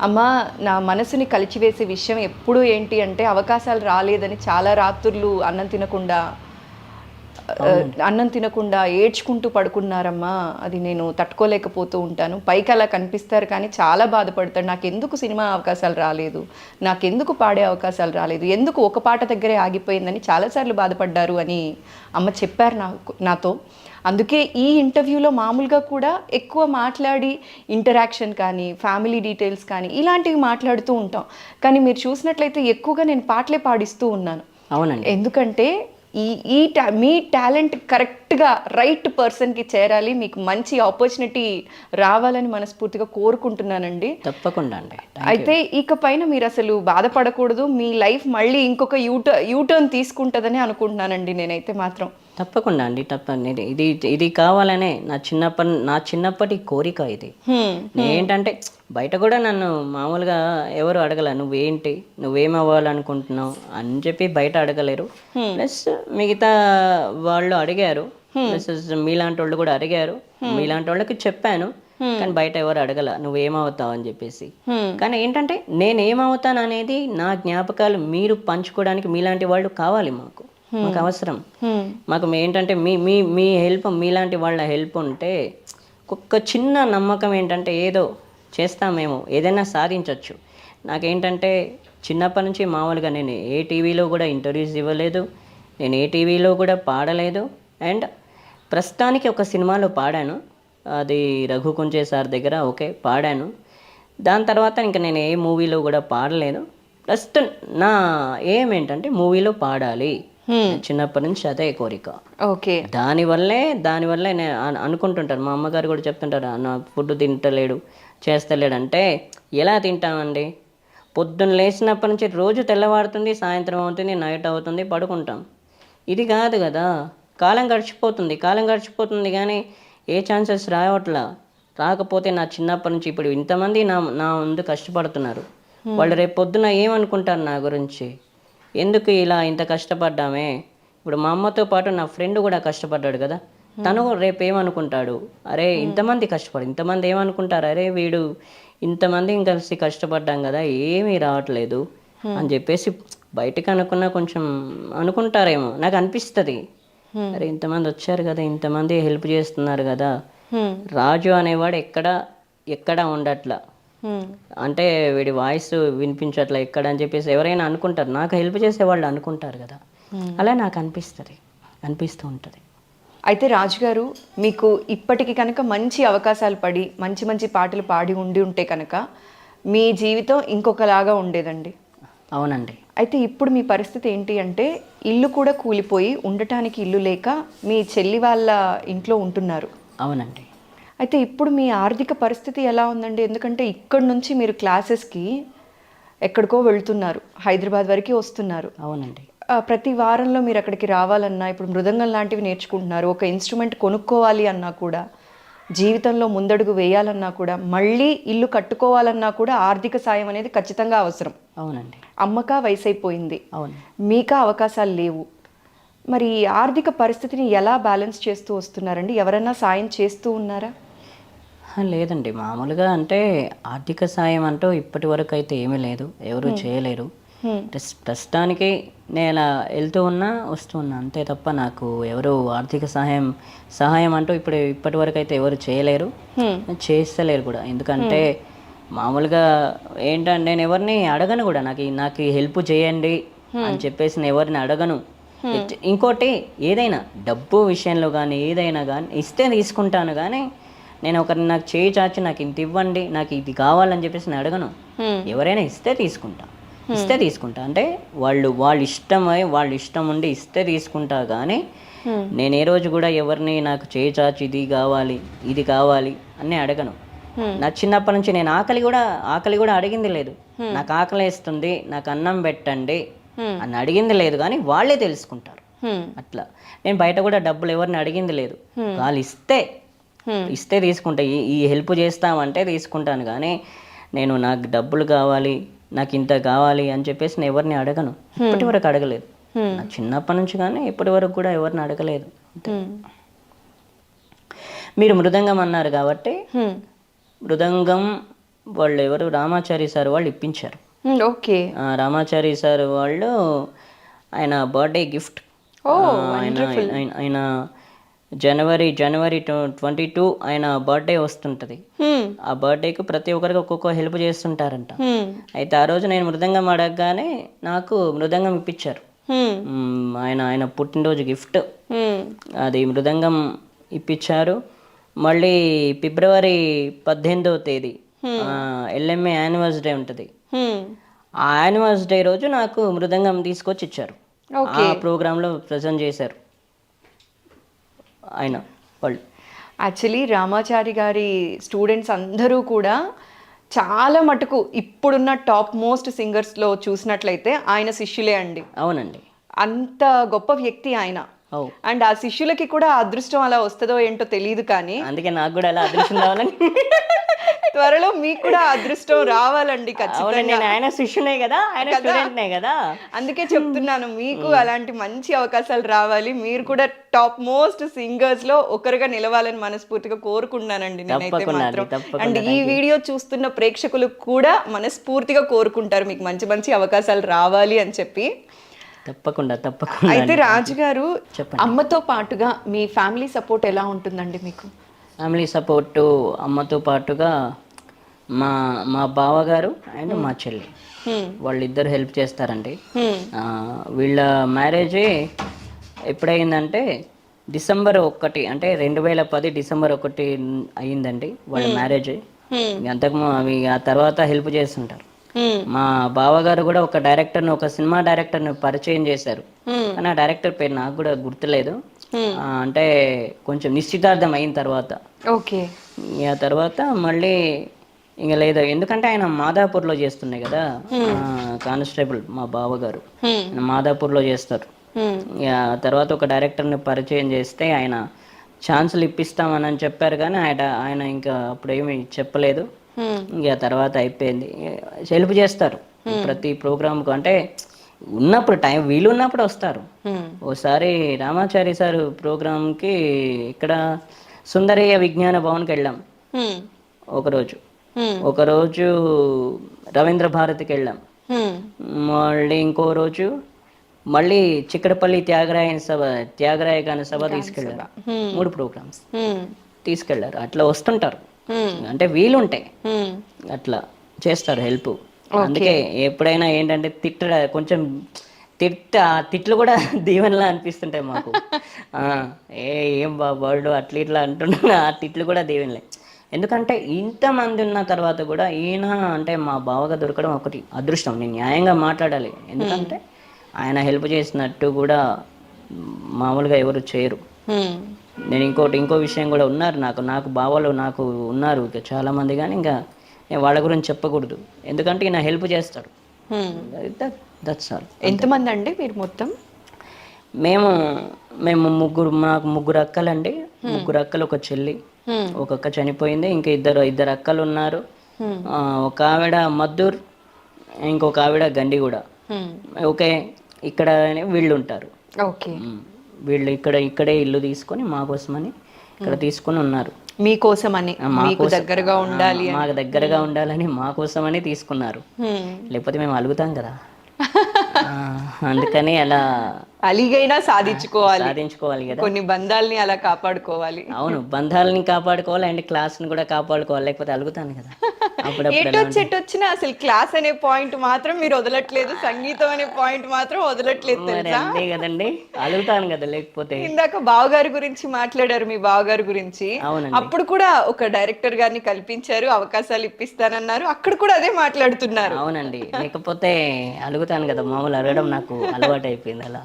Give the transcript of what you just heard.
అమ్మ, నా మనసుని కలిచివేసే విషయం ఎప్పుడు ఏంటి అంటే అవకాశాలు రాలేదని చాలా రాత్రులు అన్నం తినకుండా ఏడ్చుకుంటూ పడుకున్నారమ్మా. అది నేను తట్టుకోలేకపోతూ ఉంటాను. పైకి అలా కనిపిస్తారు కానీ చాలా బాధపడతాడు. నాకెందుకు సినిమా అవకాశాలు రాలేదు, నాకెందుకు పాడే అవకాశాలు రాలేదు, ఎందుకు ఒక పాట దగ్గరే ఆగిపోయిందని చాలాసార్లు బాధపడ్డారు అని అమ్మ చెప్పారు నాతో. అందుకే ఈ ఇంటర్వ్యూలో మామూలుగా కూడా ఎక్కువ మాట్లాడి ఇంటరాక్షన్ కానీ ఫ్యామిలీ డీటెయిల్స్ కానీ ఇలాంటివి మాట్లాడుతూ ఉంటాం. కానీ మీరు చూసినట్లయితే ఎక్కువగా నేను పాటలే పాడిస్తూ ఉన్నాను. అవునండి. ఎందుకంటే మీ టాలెంట్ కరెక్ట్గా రైట్ పర్సన్కి చేరాలి, మీకు మంచి ఆపర్చునిటీ రావాలని మనస్ఫూర్తిగా కోరుకుంటున్నానండి. తప్పకుండా అండి. అయితే ఇకపైన మీరు అసలు బాధపడకూడదు, మీ లైఫ్ మళ్ళీ ఇంకొక యూటర్న్ తీసుకుంటుందని అనుకుంటున్నానండి నేనైతే మాత్రం. తప్పకుండా అండి, తప్పండి. ఇది కావాలనే నా చిన్నప్పటి కోరిక ఇది. ఏంటంటే బయట కూడా నన్ను మామూలుగా ఎవరు అడగల, నువ్వేం అవ్వాలనుకుంటున్నావు అని చెప్పి బయట అడగలేరు. ప్లస్ మిగతా వాళ్ళు అడిగారు, ప్లస్ మీలాంటి వాళ్ళు కూడా అడిగారు, మీలాంటి వాళ్ళకి చెప్పాను. కానీ బయట ఎవరు అడగల నువ్వేమవుతావు అని చెప్పేసి. కానీ ఏంటంటే నేనేమవుతాను అనేది నా జ్ఞాపకాలు మీరు పంచుకోవడానికి మీలాంటి వాళ్ళు కావాలి, మాకు అవసరం. మాకు ఏంటంటే మీ హెల్ప్, మీలాంటి వాళ్ళ హెల్ప్ ఉంటే ఒక చిన్న నమ్మకం ఏంటంటే ఏదో చేస్తామేమో, ఏదైనా సాధించవచ్చు. నాకేంటంటే చిన్నప్పటి నుంచి మామూలుగా నేను ఏ టీవీలో కూడా ఇంటర్వ్యూస్ ఇవ్వలేదు, నేను ఏ టీవీలో కూడా పాడలేదు. అండ్ ప్రస్తుతానికి ఒక సినిమాలో పాడాను, అది రఘు కుంచే సార్ దగ్గర పాడాను. దాని తర్వాత ఇంకా నేను ఏ మూవీలో కూడా పాడలేదు. ప్రస్తుతం నా ఏం ఏంటంటే మూవీలో పాడాలి, చిన్నప్పటి నుంచి అదే కోరిక. ఓకే. దానివల్లే నేను అనుకుంటుంటాను, మా అమ్మగారు కూడా చెప్తుంటారు, నా ఫుడ్ తింటలేడు చేస్తలేడు అంటే ఎలా తింటామండి? పొద్దున్న లేచినప్పటి నుంచి రోజు తెల్లవారుతుంది, సాయంత్రం అవుతుంది, నైట్ అవుతుంది, పడుకుంటాం. ఇది కాదు కదా, కాలం గడిచిపోతుంది కానీ ఏ ఛాన్సెస్ రాకపోతే నా చిన్నప్పటి నుంచి ఇప్పుడు ఇంతమంది నా ముందు కష్టపడుతున్నారు. వాళ్ళు రేపు పొద్దున ఏమనుకుంటారు నా గురించి, ఎందుకు ఇలా ఇంత కష్టపడ్డామే? ఇప్పుడు మా అమ్మతో పాటు నా ఫ్రెండ్ కూడా కష్టపడ్డాడు కదా, తను రేపు ఏమనుకుంటాడు, అరే ఇంతమంది ఏమనుకుంటారు, అరే వీడు ఇంతమంది కలిసి కష్టపడ్డాం కదా ఏమీ రావట్లేదు అని చెప్పేసి బయటకు అనుకున్నా కొంచెం అనుకుంటారేమో, నాకు అనిపిస్తుంది. అరే ఇంతమంది వచ్చారు కదా, ఇంతమంది హెల్ప్ చేస్తున్నారు కదా, రాజు అనేవాడు ఎక్కడ ఉండట్లా, అంటే వీడి వాయిస్ వినిపించట్లా ఎక్కడ అని చెప్పేసి ఎవరైనా అనుకుంటారు, నాకు హెల్ప్ చేసేవాళ్ళు అనుకుంటారు కదా, అలా నాకు అనిపిస్తూ ఉంటుంది. అయితే రాజుగారు, మీకు ఇప్పటికి కనుక మంచి అవకాశాలు పడి మంచి పాటలు పాడి ఉంటే కనుక మీ జీవితం ఇంకొకలాగా ఉండేదండి. అవునండి. అయితే ఇప్పుడు మీ పరిస్థితి ఏంటి అంటే ఇల్లు కూడా కూలిపోయి ఉండటానికి ఇల్లు లేక మీ చెల్లి వాళ్ళ ఇంట్లో ఉంటున్నారు. అవునండి. అయితే ఇప్పుడు మీ ఆర్థిక పరిస్థితి ఎలా ఉందండి? ఎందుకంటే ఇక్కడి నుంచి మీరు క్లాసెస్కి ఎక్కడికో వెళ్తున్నారు, హైదరాబాద్ వరకు వస్తున్నారు. అవునండి. ప్రతి వారంలో మీరు అక్కడికి రావాలన్నా, ఇప్పుడు మృదంగం లాంటివి నేర్చుకుంటున్నారు, ఒక ఇన్స్ట్రుమెంట్ కొనుక్కోవాలి అన్నా కూడా, జీవితంలో ముందడుగు వేయాలన్నా కూడా, మళ్ళీ ఇల్లు కట్టుకోవాలన్నా కూడా ఆర్థిక సాయం అనేది ఖచ్చితంగా అవసరం. అవునండి. అమ్మకా వయసు అయిపోయింది, అవును, మీకా అవకాశాలు లేవు. మరి ఆర్థిక పరిస్థితిని ఎలా బ్యాలెన్స్ చేస్తూ వస్తున్నారండి? ఎవరైనా సాయం చేస్తూ ఉన్నారా? లేదండి, మామూలుగా అంటే ఆర్థిక సాయం అంటూ ఇప్పటి వరకు అయితే ఏమీ లేదు, ఎవరు చేయలేరు. ప్రస్తుతానికి నేను వెళ్తూ వస్తూ ఉన్నా అంతే తప్ప నాకు ఎవరు ఆర్థిక సహాయం అంటూ ఇప్పటి వరకు అయితే ఎవరు చేయలేరు, చేస్తలేరు కూడా. ఎందుకంటే మామూలుగా ఏంటంటే నేను ఎవరిని అడగను కూడా, నాకు హెల్ప్ చేయండి అని చెప్పేసి నేను ఎవరిని అడగను. ఇంకోటి ఏదైనా డబ్బు విషయంలో కానీ ఏదైనా కానీ ఇస్తే తీసుకుంటాను, కానీ నేను ఒకరిని నాకు చేయి చాచి నాకు ఇంత ఇవ్వండి, నాకు ఇది కావాలని చెప్పేసి నేను అడగను. ఎవరైనా ఇస్తే తీసుకుంటా అంటే వాళ్ళ ఇష్టం ఉండి ఇస్తే తీసుకుంటా, కానీ నేను ఏ రోజు కూడా ఎవరిని నాకు చేయి చాచి ఇది కావాలి అని అడగను. నా చిన్నప్పటి నుంచి నేను ఆకలి కూడా అడిగింది లేదు. నాకు ఆకలి వేస్తుంది, నాకు అన్నం పెట్టండి అని అడిగింది లేదు, కానీ వాళ్ళే తెలుసుకుంటారు. అట్లా నేను బయట కూడా డబ్బులు ఎవరిని అడిగింది లేదు. వాళ్ళు ఇస్తే తీసుకుంటా, ఈ హెల్ప్ చేస్తామంటే తీసుకుంటాను, కానీ నాకు డబ్బులు కావాలి, నాకు ఇంత కావాలి అని చెప్పేసి నేను ఎవరిని అడగను. ఇప్పటి వరకు అడగలేదు, నా చిన్నప్పటి నుంచి కానీ ఇప్పటి వరకు కూడా ఎవరిని అడగలేదు. మీరు మృదంగం అన్నారు కాబట్టి మృదంగం వాళ్ళు ఎవరు రామాచారి సార్ వాళ్ళు ఇప్పించారు. ఓకే. రామాచారి సార్ వాళ్ళు ఆయన బర్త్డే గిఫ్ట్, ఆయన జనవరి 22 ఆయన బర్త్డే వస్తుంటుంది. ఆ బర్త్డేకి ప్రతి ఒక్కరికి ఒక్కొక్క హెల్ప్ చేస్తుంటారంట. అయితే ఆ రోజు నేను మృదంగం అడగగానే నాకు మృదంగం ఇప్పించారు. ఆయన పుట్టినరోజు గిఫ్ట్ అది మృదంగం ఇప్పించారు. మళ్ళీ ఫిబ్రవరి 18వ తేదీ LMA యానివర్స్ డే ఉంటుంది. ఆ యానివర్స్ డే రోజు నాకు మృదంగం తీసుకొచ్చి ఇచ్చారు. ఆ ప్రోగ్రాంలో ప్రజెంట్ చేశారు ఆయన వాళ్ళు. యాక్చువల్లీ రామాచారి గారి స్టూడెంట్స్ అందరూ కూడా చాలా మటుకు ఇప్పుడున్న టాప్ మోస్ట్ సింగర్స్లో చూసినట్లయితే ఆయన శిష్యులే అండి. అవునండి, అంత గొప్ప వ్యక్తి ఆయన. అండ్ ఆ శిష్యులకి కూడా ఆ అదృష్టం అలా వస్తుందో ఏంటో తెలియదు, కానీ అందుకే నాకు కూడా అలా అదృష్టం రావాలని త్వరలో మీకు కూడా అదృష్టం రావాలండి ఖచ్చితంగా. ఆయన శిష్యునే కదా, ఆయన స్టూడెంట్నే కదా, అందుకే చెప్తున్నాను మీకు అలాంటి మంచి అవకాశాలు రావాలి. మీరు కూడా టాప్ మోస్ట్ సింగర్స్ లో ఒకరుగా నిలవాలని మనస్ఫూర్తిగా కోరుకుంటున్నానండి నేనైతే మాత్రం. అండ్ ఈ వీడియో చూస్తున్న ప్రేక్షకులు కూడా మనస్ఫూర్తిగా కోరుకుంటారు మీకు మంచి మంచి అవకాశాలు రావాలి అని చెప్పి. తప్పకుండా. అయితే రాజు గారు, అమ్మతో పాటుగా మీ ఫ్యామిలీ సపోర్ట్ ఎలా ఉంటుందండి మీకు? ఫ్యామిలీ సపోర్టు అమ్మతో పాటుగా మా బావగారు అండ్ మా చెల్లి వాళ్ళిద్దరు హెల్ప్ చేస్తారండి. వీళ్ళ మ్యారేజే ఎప్పుడైందంటే డిసెంబర్ 1 అంటే 2010 డిసెంబర్ 1 అయ్యిందండి వాళ్ళ మ్యారేజ్. అంతకు అవి ఆ తర్వాత హెల్ప్ చేస్తుంటారు. మా బావగారు కూడా ఒక డైరెక్టర్ని, ఒక సినిమా డైరెక్టర్ని పరిచయం చేశారు. కానీ ఆ డైరెక్టర్ పేరు నాకు కూడా గుర్తులేదు. అంటే కొంచెం నిశ్చితార్థం అయిన తర్వాత, ఓకే, ఆ తర్వాత మళ్ళీ ఇంకా లేదు, ఎందుకంటే ఆయన మాదాపూర్లో చేస్తున్నాయి కదా కానిస్టేబుల్ మా బావగారు, మాదాపూర్లో చేస్తారు. తర్వాత ఒక డైరెక్టర్ని పరిచయం చేస్తే ఆయన ఛాన్సులు ఇప్పిస్తామని చెప్పారు, కానీ ఆయన ఇంకా అప్పుడు ఏమి చెప్పలేదు. ఇంకా తర్వాత అయిపోయింది. హెల్ప్ చేస్తారు ప్రతి ప్రోగ్రామ్కు, అంటే ఉన్నప్పుడు టైం వీలు ఉన్నప్పుడు వస్తారు. ఓసారి రామాచారి సార్ ప్రోగ్రామ్కి ఇక్కడ సుందరయ్య విజ్ఞాన భవన్కి వెళ్ళాం ఒకరోజు రవీంద్ర భారతికి వెళ్ళాం, మళ్ళీ ఇంకో రోజు మళ్ళీ చిక్కడపల్లి త్యాగరాయ గాన సభ తీసుకెళ్ళారు. 3 ప్రోగ్రామ్స్ తీసుకెళ్లారు. అట్లా వస్తుంటారు, అంటే వీలుంటే అట్లా చేస్తారు హెల్ప్. అందుకే ఎప్పుడైనా ఏంటంటే కొంచెం తిట్లు కూడా దీవెనలా అనిపిస్తుంటాయి మాకు. ఏం బాబు అట్లా ఇట్లా అంటున్నా, ఆ తిట్లు కూడా దీవెనలే. ఎందుకంటే ఇంతమంది ఉన్న తర్వాత కూడా ఈయన అంటే మా బావగా దొరకడం ఒకటి అదృష్టం. నేను న్యాయంగా మాట్లాడాలి, ఎందుకంటే ఆయన హెల్ప్ చేసినట్టు కూడా మామూలుగా ఎవరు చేయరు. నేను ఇంకో విషయం కూడా ఉన్నారు నాకు బావలు నాకు ఉన్నారు చాలా మంది, కానీ ఇంకా నేను వాళ్ళ గురించి చెప్పకూడదు, ఎందుకంటే ఈయన హెల్ప్ చేస్తాడు. That's all. ఎంతమంది అండి మీరు మొత్తం? మేము నాకు 3 అక్కలండి. 3 అక్కలు, ఒక చెల్లి. ఒక అక్క చనిపోయింది, ఇంకా ఇద్దరు అక్కలు ఉన్నారు. ఒక ఆవిడ మద్దూర్, ఇంకొక ఆవిడ గండిగూడ. ఓకే, ఇక్కడ వీళ్ళు ఉంటారు. ఓకే, వీళ్ళు ఇక్కడే ఇల్లు తీసుకొని మా కోసమని ఇక్కడ తీసుకొని ఉన్నారు. మీకోసమని, మీకు దగ్గరగా ఉండాలి, మాకు దగ్గరగా ఉండాలని మా కోసమని తీసుకున్నారు. లేకపోతే మేము అలుగుతాం కదా, అందుకని అలా అలిగైనా సాధించుకోవాలి కదా, కొన్ని బంధాలని అలా కాపాడుకోవాలి. అవును, బంధాలని కాపాడుకోవాలి అండ్ క్లాస్ని కూడా కాపాడుకోవాలి, లేకపోతే అలుగుతాను కదా. ఎటొచ్చినా అసలు క్లాస్ అనే పాయింట్ మాత్రం మీరు వదలట్లేదు, సంగీతం అనే పాయింట్ మాత్రం వదలట్లేదు కదండి, అలుగుతాను కదా లేకపోతే. ఇందాక బావగారి గురించి మాట్లాడారు, మీ బావగారి గురించి. అప్పుడు కూడా ఒక డైరెక్టర్ గారిని కల్పించారు, అవకాశాలు ఇప్పిస్తానన్నారు, అక్కడ కూడా అదే మాట్లాడుతున్నారు. అవునండి, లేకపోతే అలుగుతాను కదా, మామూలు అడగడం నాకు అలవాటు అయిపోయింది అలా.